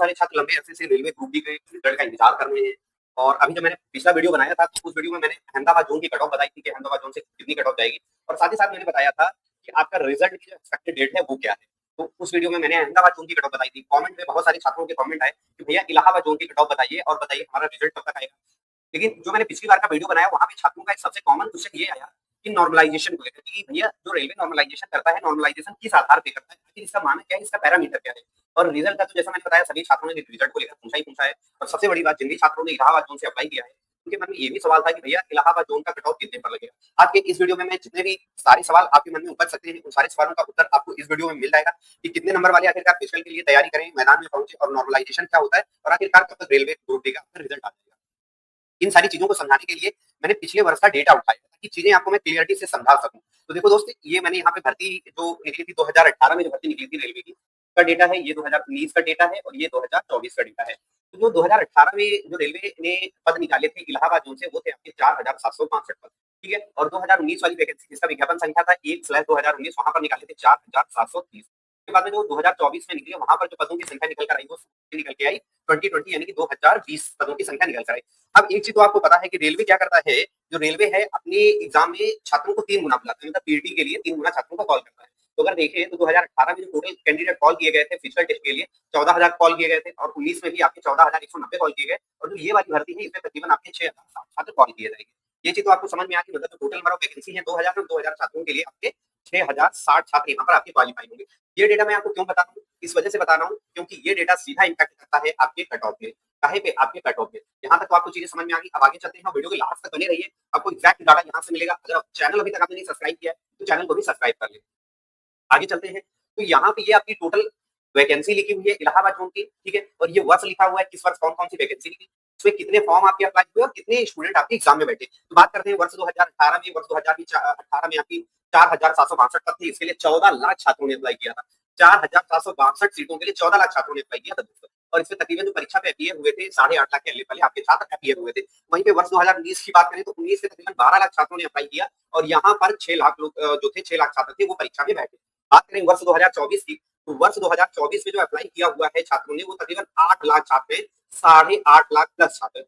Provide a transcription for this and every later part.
सारे छात्र लंबे अरसे से रेलवे ग्रुप डी के रिजल्ट का इंतजार कर रहे हैं। और अभी जब मैंने पिछला वीडियो बनाया था तो उस वीडियो में मैंने अहमदाबाद जोन की कट ऑफ बताई थी कि अहमदाबाद जोन से कितनी कट ऑफ जाएगी, और साथ ही साथ मैंने बताया था कि आपका रिजल्ट की जो एक्सपेक्टेड डेट है वो क्या है। तो उस वीडियो में मैंने अहमदाबाद जोन की कट ऑफ बताई थी। कमेंट में बहुत सारे छात्रों के कमेंट आए कि भैया इलाहाबाद जोन की कट ऑफ बताइए और बताइए हमारा रिजल्ट कब तक आएगा। लेकिन जो मैंने पिछली बार का वीडियो बनाया वहां पे छात्रों का एक सबसे कॉमन क्वेश्चन ये आया कि नॉर्मलाइजेशन को लेकर कि भैया जो रेलवे नॉर्मलाइजेशन करता है, नॉर्मलाइजेशन किस आधार पे करता है, आखिर इसका मानक क्या है, इसका पैरामीटर क्या है। और रिजल्ट का तो जैसा मैंने बताया सभी छात्रों ने रिजल्ट को लेकर पूछा ही पूछा है। और सबसे बड़ी बात, जिन भी छात्रों ने इलाहाबाद जोन से अप्लाई किया है उनके मन में ये भी सवाल था कि भैया इलाहाबाद जोन का कट ऑफ कितने पर लगेगा। आज के इस वीडियो में मैं जितने भी सारे सवाल आपके मन में उपज सकते हैं उन सारे सवालों का उत्तर आपको इस वीडियो में मिल जाएगा कि कितने नंबर वाले आखिरकार फिजिकल के लिए तैयारी करें, मैदान में पहुंचे, और नॉर्मलाइजेशन क्या होता है, और आखिरकार कब तक रेलवे ग्रुप डी का रिजल्ट आ जाएगा। इन सारी चीजों को समझाने के लिए मैंने पिछले वर्ष का डेटा उठाया ताकि चीजें आपको मैं क्लियरिटी से समझा सकूं। तो देखो दोस्त, ये मैंने यहाँ पे भर्ती जो निकली थी 2018 में जो भर्ती निकली थी रेलवे की का डेटा है, ये 2019 का डेटा है और ये 2024 का डेटा है। तो जो 2018 में जो रेलवे ने पद निकाले थे इलाहाबाद जोन से वो थे आपके 4765 पद, ठीक है। और 2019 वाली वैकेंसी जिसका विज्ञापन संख्या था 1/2019 वहां पर निकाले थे 4730। के बाद में जो 2024 में निकले वहां पर जो पदों की संख्या निकल कर आई वो निकल के आई 2020 यानी कि 2020 पदों की संख्या निकल कर आई। अब एक चीज तो आपको पता है कि रेलवे क्या करता है, जो रेलवे है अपने एग्जाम में छात्रों को 3 गुना बुलाता है, मतलब पीटी के लिए 3 गुना छात्रों का कॉल करता है। तो अगर देखें तो 2018 में जो टोटल कैंडिडेट कॉल किए गए थे फिजिकल टेस्ट के लिए 14,000 कॉल किए गए थे, और 19 में भी आपके 14,190 कॉल किए गए, और जो ये वाली भर्ती है इसमें तकरीबन आपके 6,000 छात्र कॉल किए जाएंगे। ये चीज तो आपको समझ में आ गई, मतलब जो टोटल नंबर ऑफ वैकेंसी है 2,000 में 2,000 छात्रों के लिए आपके 6,060 छात्र यहाँ पर आपके क्वालिफाई होंगे। ये डेटा मैं आपको क्यों बता रहा हूँ, इस वजह से बता रहा हूँ क्योंकि ये डेटा सीधा इम्पैक्ट करता है आपके कट ऑफ में। काहे पे? आपके कट ऑफ में। यहाँ तक तो आपको चीजें समझ में आ गई। अब आगे चलते हैं और वीडियो के लास्ट तक बने रहिए, आपको एग्जैक्ट डाटा यहाँ से मिलेगा। अगर आप चैनल अभी तक आपने नहीं सब्सक्राइब किया है तो चैनल को भी सब्सक्राइब कर ले। आगे चलते हैं तो यहाँ पे ये आपकी टोटल वैकेंसी लिखी हुई है इलाहाबाद जोन की, ठीक है। और ये वर्ष लिखा हुआ है किस वर्ष कौन कौन सी वैकेंसी निकली, इसमें कितने फॉर्म आपके अप्लाई हुए और कितने स्टूडेंट आपके एग्जाम में बैठे। तो बात करते हैं वर्ष 2018 में। वर्ष 2018 में आपकी 4,762 पद थे, इसके लिए 14 लाख छात्रों ने अप्लाई किया था। 4,762 सीटों के लिए 14 लाख छात्रों ने अप्लाई किया था दोस्तों। और इसमें तकरीबन जो परीक्षा पे अपीयर हुए थे 8.5 लाख के पहले आपके छात्र अपीयर हुए थे। वहीं पे वर्ष 2019 की बात करें तो 19 से तकरीबन 12 लाख छात्रों ने अप्लाई किया, और यहाँ पर 6 लाख लोग जो थे 6 लाख छात्र थे वो परीक्षा में बैठे। बात करें वर्ष 2024 की तो वर्ष 2024 में जो अप्लाई किया हुआ है छात्रों ने वो तकरीबन 8 लाख छात्र, 8.5 लाख प्लस छात्र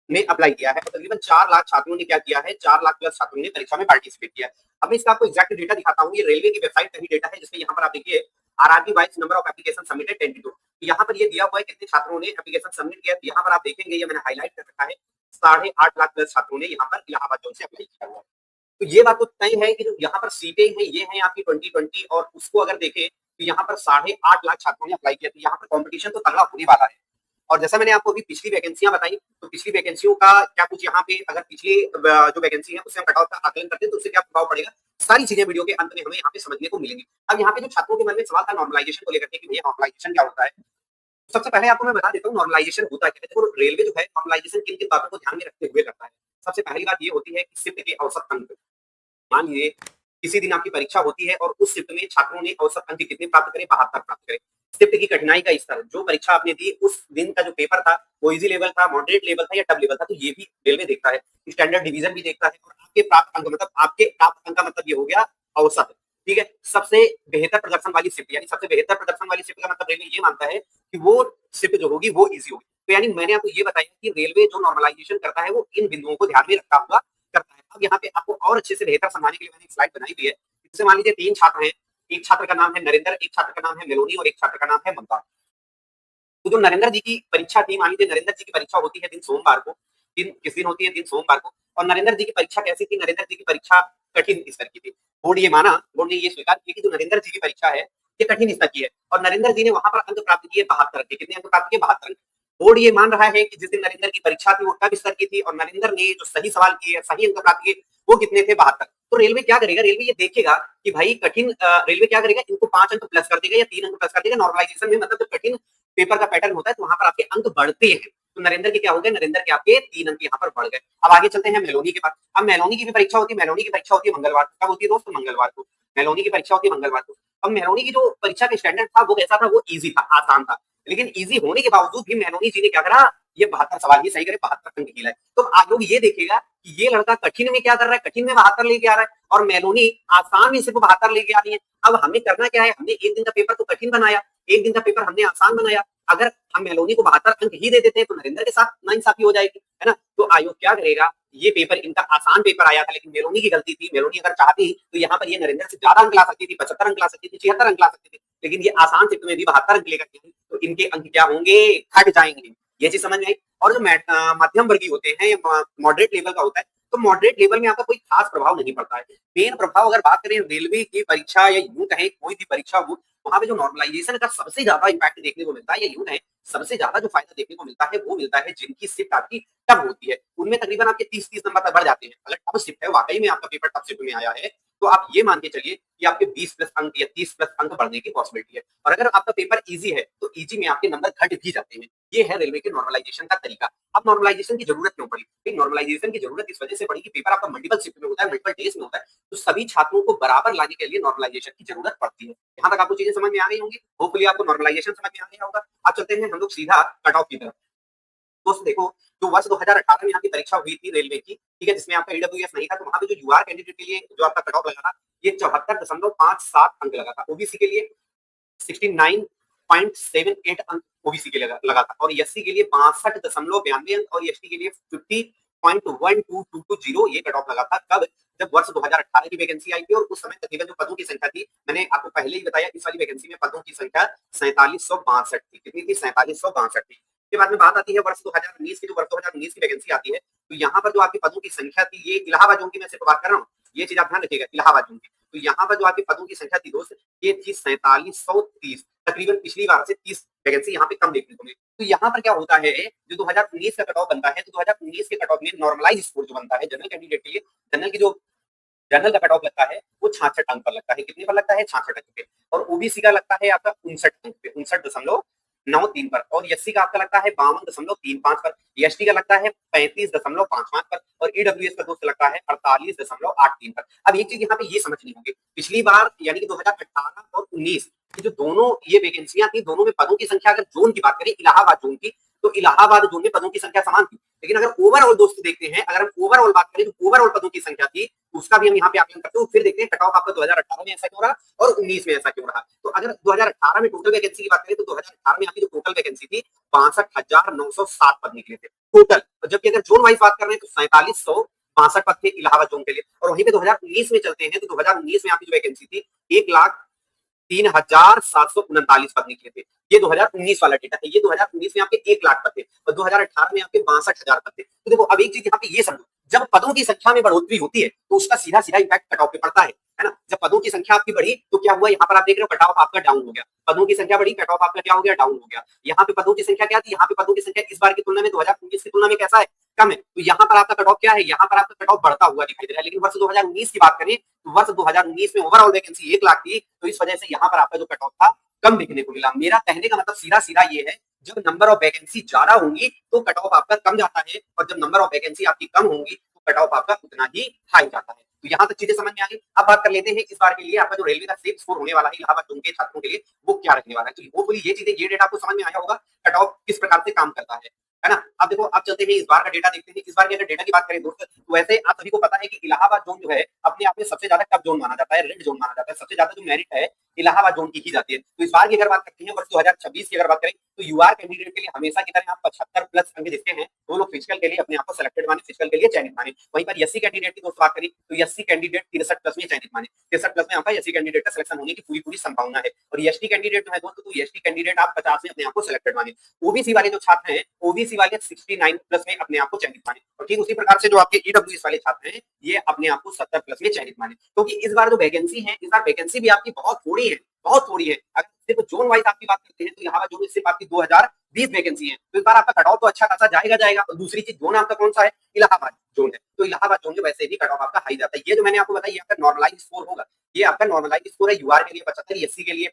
ने अप्लाई किया है, और तकरीबन 4 लाख छात्रों ने क्या किया है, 4 लाख प्लस छात्रों ने परीक्षा में पार्टिसिपेट किया है। अब मैं इसका आपको एग्जैक्ट डेटा दिखाता हूँ, ये रेलवे की वेबसाइट का ही डेटा है, जिसमें यहाँ पर आप देखिए RRB wise number of application submitted 22। यहाँ पर ये दिया हुआ है कितने छात्रों ने एप्लीकेशन सबमिट किया, यहाँ पर आप देखेंगे ये मैंने हाईलाइट कर रखा है 8.5 लाख प्लस छात्रों ने यहाँ पर इलाहाबाद जोन से अप्लाई किया हुआ है। तो ये बात तो तय है कि जो यहाँ पर सीटें हैं ये हैं आपकी 2020, और उसको अगर देखें तो यहाँ पर 8.5 लाख छात्रों ने अप्लाई किया, तो यहाँ पर कॉम्पिटिशन तो तगड़ा होने वाला है। और जैसा मैंने आपको अभी पिछली वैकेंसियां बताई तो पिछली वैकेंसियों का क्या कुछ यहाँ पे, अगर पिछली जो वैकेंसी है उससे हम कट ऑफ का आकलन करते हैं तो उससे क्या प्रभाव पड़ेगा, सारी चीजें वीडियो के अंत में हमें यहाँ पे समझने को मिलेंगी। अब यहाँ पे जो छात्रों के मन में सवाल था नॉर्मलाइजेशन को लेकर के कि भैया नॉर्मलाइजेशन क्या होता है, सबसे पहले आपको मैं बता देता हूँ नॉर्मलाइजेशन होता क्या है। देखो रेलवे जो है नॉर्मलाइजेशन किन किन बातों को ध्यान में रखते हुए करता है। सबसे पहली बात ये होती है कि शिफ्ट के औसत अंक। मान लीजिए किसी दिन आपकी परीक्षा होती है और उस शिफ्ट में छात्रों ने औसत अंक कितने प्राप्त करे, 72 प्राप्त करे। शिफ्ट की कठिनाई का स्तर, जो परीक्षा आपने दी उस दिन का जो पेपर था वो इजी लेवल था, मॉडरेट लेवल था या टफ लेवल था, तो ये भी रेलवे देखता है। स्टैंडर्ड डिवीजन भी देखता है, और आपके प्राप्त अंक, मतलब आपके प्राप्त अंक का मतलब ये हो गया औसत, ठीक है। सबसे बेहतर प्रदर्शन वाली शिफ्ट, यानी सबसे बेहतर प्रदर्शन वाली शिफ्ट का मतलब रेलवे ये मानता है कि वो शिफ्ट जो होगी वो इजी होगी। तो यानी मैंने आपको ये बताया कि रेलवे जो नॉर्मलाइजेशन करता है वो इन बिंदुओं को ध्यान में रखता हुआ करता है। अब यहाँ पे आपको और अच्छे से बेहतर समझाने के लिए मैंने एक स्लाइड बनाई हुई है। जैसे मान लीजिए 3 छात्र हैं, एक छात्र का नाम है नरेंद्र, एक छात्र का नाम है मेलोनी और एक छात्र का नाम है ममता। तो जो नरेंद्र जी की परीक्षा थी, मान लीजिए नरेंद्र जी की परीक्षा होती है दिन सोमवार को, दिन किस दिन होती है, दिन सोमवार को। और नरेंद्र जी की परीक्षा कैसी थी, नरेंद्र जी की परीक्षा कठिन स्तर की थी। बोर्ड ये माना, बोर्ड ने ये स्वीकार किया कि जो नरेंद्र जी की परीक्षा है ये कठिन स्तर की है, और नरेंद्र जी ने वहां पर अंक प्राप्त किए 72 के। कितने अंक प्राप्त किए, 72 अंक। बोर्ड ये मान रहा है कि जिस दिन नरेंद्र की परीक्षा थी वो टफ स्तर की थी, और नरेंद्र ने जो सही सवाल किए, सही अंक प्राप्त किए, वो कितने थे, 72। तो रेलवे क्या करेगा, रेलवे ये देखेगा कि भाई कठिन, रेलवे क्या करेगा, इनको 5 अंक प्लस कर देगा या 3 अंक प्लस कर देगा। नॉर्मलाइजेशन में मतलब जो कठिन पेपर का पैटर्न होता है तो वहां पर आपके अंक बढ़ते हैं। तो नरेंद्र के क्या हो गए, नरेंद्र के आपके 3 अंक यहाँ पर बढ़ गए। अब आगे चलते हैं मेलोनी के पास। अब मेलोनी की भी परीक्षा होती है, मेलोनी की परीक्षा होती है मंगलवार को। कब होती है दोस्तों, मंगलवार को। मेलोनी की परीक्षा होती है मंगलवार को। अब मेलोनी की जो परीक्षा का स्टैंडर्ड था वो कैसा था, वो इजी था, आसान था। लेकिन इजी होने के बावजूद भी मेलोनी जी ने क्या करा, ये 72 सवाल ही सही करे, 72 अंक मिला है। तो आयोग ये देखेगा कि ये लड़का कठिन में क्या कर रहा है, कठिन में 72 लेके आ रहा है, और मेलोनी आसान में सिर्फ 72 लेके आ रही है। अब हमें करना क्या है, हमने एक दिन का पेपर तो कठिन बनाया, एक दिन का पेपर हमने आसान बनाया, अगर हम मेलोनी को 72 अंक ही दे देते हैं तो नरेंद्र के साथ नाइंसाफी हो जाएगी, है ना। तो आयोग क्या करेगा, ये पेपर इनका आसान पेपर आया था लेकिन मेलोनी की गलती थी। मेलोनी अगर चाहती तो यहाँ पर ये नरेंद्र से ज्यादा अंक ला सकती थी, 75 अंक ला सकती थी, 76 अंक ला सकती थी, लेकिन ये आसान शिफ्ट में भी 72 अंक लेकर के आई, तो इनके अंक क्या होंगे, घट जाएंगे। ये चीज समझ में आई। और जो मध्यम वर्गीय होते हैं, मॉडरेट लेवल का होता है, तो मॉडरेट लेवल में आपका कोई खास प्रभाव नहीं पड़ता है। मेन प्रभाव अगर बात करें रेलवे की परीक्षा या यूं कहें कोई भी परीक्षा हो, वहां पे जो नॉर्मलाइजेशन का सबसे ज्यादा इम्पैक्ट देखने को मिलता है, या यूं कहें सबसे ज्यादा जो फायदा देखने को मिलता है वो मिलता है जिनकी शिफ्ट आपकी टफ होती है, उनमें तकरीबन आपके 30-30 नंबर तक बढ़ जाते हैं। अगर टफ शिफ्ट है, वाकई में आपका पेपर टफ शिफ्ट में आया है, तो आप ये मान के चलिए कि आपके 20 प्लस अंक या 30 प्लस अंक बढ़ने की पॉसिबिलिटी है। और अगर आपका पेपर इजी है तो इजी में आपके नंबर घट भी जाते हैं। ये है रेलवे के नॉर्मलाइजेशन का तरीका। अब नॉर्मलाइजेशन की जरूरत क्यों पड़ी? नॉर्मलाइजेशन की जरूरत इस वजह से पड़ी कि पेपर आपका मल्टीपल शिफ्ट में होता है, मल्टीपल डेज में होता है, तो सभी छात्रों को बराबर लाने के लिए नॉर्मलाइजेशन की जरूरत पड़ती है। यहाँ तक आपको चीजें समझ में आ गई होंगी, होपफुली आपको नॉर्मलाइजेशन समझ में आ गया होगा। अब चलते हैं हम लोग सीधा कट ऑफ की तरफ। दोस्तों देखो, जो वर्ष 2018 में आपकी परीक्षा हुई थी रेलवे की, ठीक है, जिसमें आपका ईडब्ल्यूएस नहीं था, तो वहां पे जो यूआर कैंडिडेट के लिए जो आपका कट ऑफ लगा था, ये 74.57 अंक लगा था। ओबीसी के लिए 69.78 अंक ओबीसी के लिए लगा था, और एससी के लिए 62.92 अंक, और एसटी के लिए 50.12220 ये कट ऑफ लगा था। कब? जब वर्ष 2018 की वैकेंसी आई थी, और उस समय तकरीबन जो पदों की संख्या थी, मैंने आपको पहले ही बताया, इस वाली वैकेंसी में पदों की संख्या 4762 थी। कितनी थी? 4762 थी। के बाद में बात आती है वर्ष 2019 की, जो वर्ष 2019 की वैकेंसी आती है, तो यहाँ पर जो आपकी पदों की संख्या थी, ये इलाहाबाद जोन की मैं सिर्फ बात कर रहा हूँ, ये चीज आप ध्यान रखिएगा, इलाहाबाद जोन की। तो यहाँ पर जो आपकी पदों की संख्या थी दोस्त, ये थी 4730, तकरीबन पिछली बार से 30 वैकेंसी यहाँ पे कम देखने को मिली। तो यहाँ पर क्या होता है, जो 2019 का कट ऑफ बनता है, तो 2019 के कट ऑफ में नॉर्मलाइज स्कोर जो बनता है जनरल कैंडिडेट के लिए, जनरल की जो जनरल का कट ऑफ लगता है वो 66 अंक पर लगता है। कितने पर लगता है? 66 अंक पे। और ओबीसी का लगता है आपका 59 अंक पे, 59.93 पर। और एससी का आपका लगता है 52.35 पर। एसटी का लगता है 35.55 पर। और ईडब्ल्यूएस का दोस्त लगता है 48.83 पर। अब एक चीज यहाँ पे ये समझनी होगी, पिछली बार यानी कि 2018 और 19 की जो दोनों ये वैकेंसियां थी, दोनों में पदों की संख्या, अगर जोन की बात करें इलाहाबाद जोन की, तो इलाहाबाद जोन में पदों की संख्या समान थी। लेकिन अगर ओवरऑल दोस्त देखते हैं, अगर हम ओवरऑल बात करें, तो ओवरऑल पदों की संख्या थी, उसका भी हम यहाँ पे आकलन करते हैं। फिर देखते हैं कट ऑफ आपका 2018 में ऐसा क्यों रहा और 19 में ऐसा क्यों रहा। तो अगर 2018 में टोटल वैकेंसी की बात करें, तो 2018 में आपकी जो टोटल वैकेंसी थी 62,907 पद निकले थे टोटल। जबकि अगर जोन वाइज बात कर रहे हैं तो 4762 पद थे इलाहाबाद जोन के लिए। और वहीं पे 2019 में चलते हैं, तो 2019 में आपकी जो वैकेंसी थी 1,03,739 पद निकले थे। ये 2019 वाला डेटा है। ये 2019 में आपके 1 लाख पद थे, और 2018 में आपके 62,000 पद थे। तो देखो, अब एक चीज यहाँ पे ये समझो, जब पदों की संख्या में बढ़ोतरी होती है तो उसका सीधा सीधा इम्पैक्ट कट ऑफ पे पड़ता है ना। जब पदों की संख्या आपकी बढ़ी तो क्या हुआ, यहाँ पर आप देख रहे हो कट ऑफ आपका डाउन हो गया। पदों की संख्या बढ़ी, कट ऑफ आपका क्या हो गया, डाउन हो गया। यहाँ पे पदों की संख्या क्या थी, यहाँ पे पदों की संख्या इस बार की तुलना में 2019 की तुलना में कैसा है, कम है। तो यहाँ पर आपका कट ऑफ क्या है, यहाँ पर आपका कट ऑफ बढ़ता हुआ दिखाई दे रहा है। लेकिन वर्ष 2019 की बात करें, तो वर्ष 2019 में ओवरऑल वैकेंसी 1 लाख थी, तो इस वजह से यहाँ पर आपका जो कट ऑफ था कम देखने को मिला। मेरा कहने का मतलब सीधा सीधा ये है, जब नंबर ऑफ वैकेंसी ज्यादा होंगी तो कट ऑफ आपका कम जाता है, और जब नंबर ऑफ वैकेंसी आपकी कम होंगी तो कट ऑफ आपका उतना ही हाई जाता है। तो यहाँ तक चीजें समझ में आ गई। अब बात कर लेते हैं इस बार के लिए आपका जो रेलवे का सेफ स्कोर होने वाला है इलाहाबाद जोन के छात्रों के लिए, वो क्या रखने वाला है। तो होपफुली ये चीजें, ये डेटा आपको समझ में आया होगा, कट ऑफ किस प्रकार से काम करता है ना। अब देखो, अब चलते हैं इस बार का डेटा देखते हैं। इस बार के अगर डेटा की बात करें दोस्त, तो वैसे आप सभी को पता है कि इलाहाबाद जोन जो है अपने आप में सबसे ज्यादा टफ जोन माना जाता है, रेड जोन माना जाता है। सबसे ज्यादा जो मेरिट है इलाहाबाद जोन की ही जाती है। तो इस बार की अगर बात करते हैं, वर्ष 2026 की अगर बात करें, तो यूआर कैंडिडेट के लिए हमेशा की तरह आप 75 प्लस अंक देखते हैं, वो लोग फिजिकल के लिए अपने आप को सिलेक्टेड माने, फिजिकल के लिए चयनित माने। वहीं पर एससी कैंडिडेट की दोस्त बात करें, तो एससी कैंडिडेट 63 प्लस में चयनित माने। 63 प्लस में आपका एससी कैंडिडेट का सिलेक्शन होने की पूरी पूरी संभावना है। और एसटी कैंडिडेट जो है दोस्तों, तो एसटी कैंडिडेट आप 50 में अपने आप को सिलेक्टेड माने। ओबीसी वाले जो छात्र हैं, ओबीसी वाले 69 प्लस में अपने आप को चयनित माने। और ठीक उसी प्रकार से जो आपके ईडब्ल्यूएस वाले छात्र हैं, ये अपने आप को 70 प्लस में चयनित माने। क्योंकि इस बार जो वैकेंसी है, इस बार वैकेंसी भी आपकी बहुत थोड़ी है, बहुत थोड़ी है। अगर सिर्फ जोन वाइज आपकी बात करते हैं, तो यहाँ जोन में सिर्फ आपकी 2020 वैकेंसी है। तो इस बार आपका कट ऑफ तो अच्छा खासा जाएगा। और दूसरी चीज, जोन आपका कौन सा है, इलाहाबाद जोन है। तो इलाहाबाद जोन जो वैसे भी कट ऑफ आपका हाई जाता है। ये जो मैंने आपको बताया, ये आपका नॉर्मलाइज स्कोर होगा। ये आपका नॉर्मलाइज स्कोर है। यूआर के लिए 75, एससी के लिए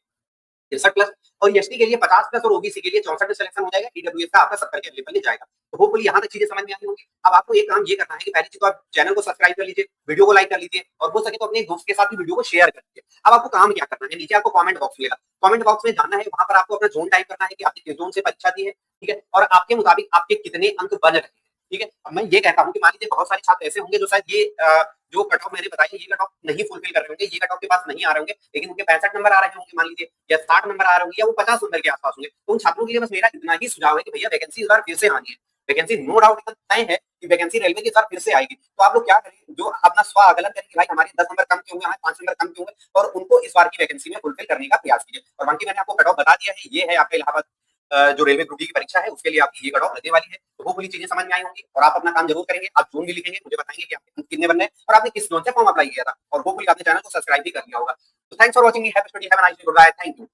63 प्लस, और एसटी के लिए 50 प्लस, और ओबीसी के लिए 64 में सिलेक्शन हो जाएगा। ईडब्ल्यूएस का आपका 70 के लेवल में जाएगा। तो होपफुली यहाँ तक चीजें समझ में आई होंगी। अब आपको एक काम ये करना है कि पहली चीज तो आप चैनल को सब्सक्राइब कर लीजिए, वीडियो को लाइक कर लीजिए, और हो सके तो अपने दोस्त के साथ भी वीडियो को शेयर कर लीजिए। अब आपको काम क्या करना है, नीचे आपको कमेंट बॉक्स मिलेगा, कमेंट बॉक्स में जाना है, वहां पर आपको अपना जोन टाइप करना है कि आपने किस जोन से परीक्षा दी है, ठीक है, और आपके मुताबिक आपके कितने अंक बन रहे हैं। ठीक है। अब मैं ये कहता हूँ कि मान लीजिए बहुत सारे छात्र ऐसे होंगे जो शायद ये जो कट ऑफ मैंने बताई है, ये कट ऑफ नहीं फुलफिल कर रहे होंगे, ये कट ऑफ के पास नहीं आ रहे होंगे, लेकिन उनके 65 नंबर आ रहे होंगे मान लीजिए, या 60 नंबर आ रहे होंगे, या वो 50 नंबर के आसपास होंगे। तो उन छात्रों के लिए बस मेरा इतना ही सुझाव है कि भैया वैकेंसी इस बार फिर से आनी है। वैकेंसी नो डाउट तय है कि वैकेंसी रेलवे की इस बार फिर से आएगी। तो आप लोग क्या करें, जो अपना स्व आकलन करें कि भाई हमारे 10 नंबर कम क्यों हुए, हमारे 5 नंबर कम क्यों हुए, और उनको इस बार की वैकेंसी में फुलफिल करने का प्रयास कीजिए। और बाकी मैंने आपको कट ऑफ बता दिया है, ये है आपका इलाहाबाद जो रेलवे ग्रुप डी की परीक्षा है, उसके लिए आपकी ये कट ऑफ लगने वाली है। तो होपफुली चीजें समझ में आई होंगी और आप अपना काम जरूर करेंगे। आप जून भी लिखेंगे, मुझे बताएंगे कि आपके अंक कितने बनने हैं और आपने किस जोन से फॉर्म अप्लाई किया था, और होपफुली आपने चैनल को सब्सक्राइब भी कर लिया होगा। तो thanks for watching, have a nice day, good bye, thank you.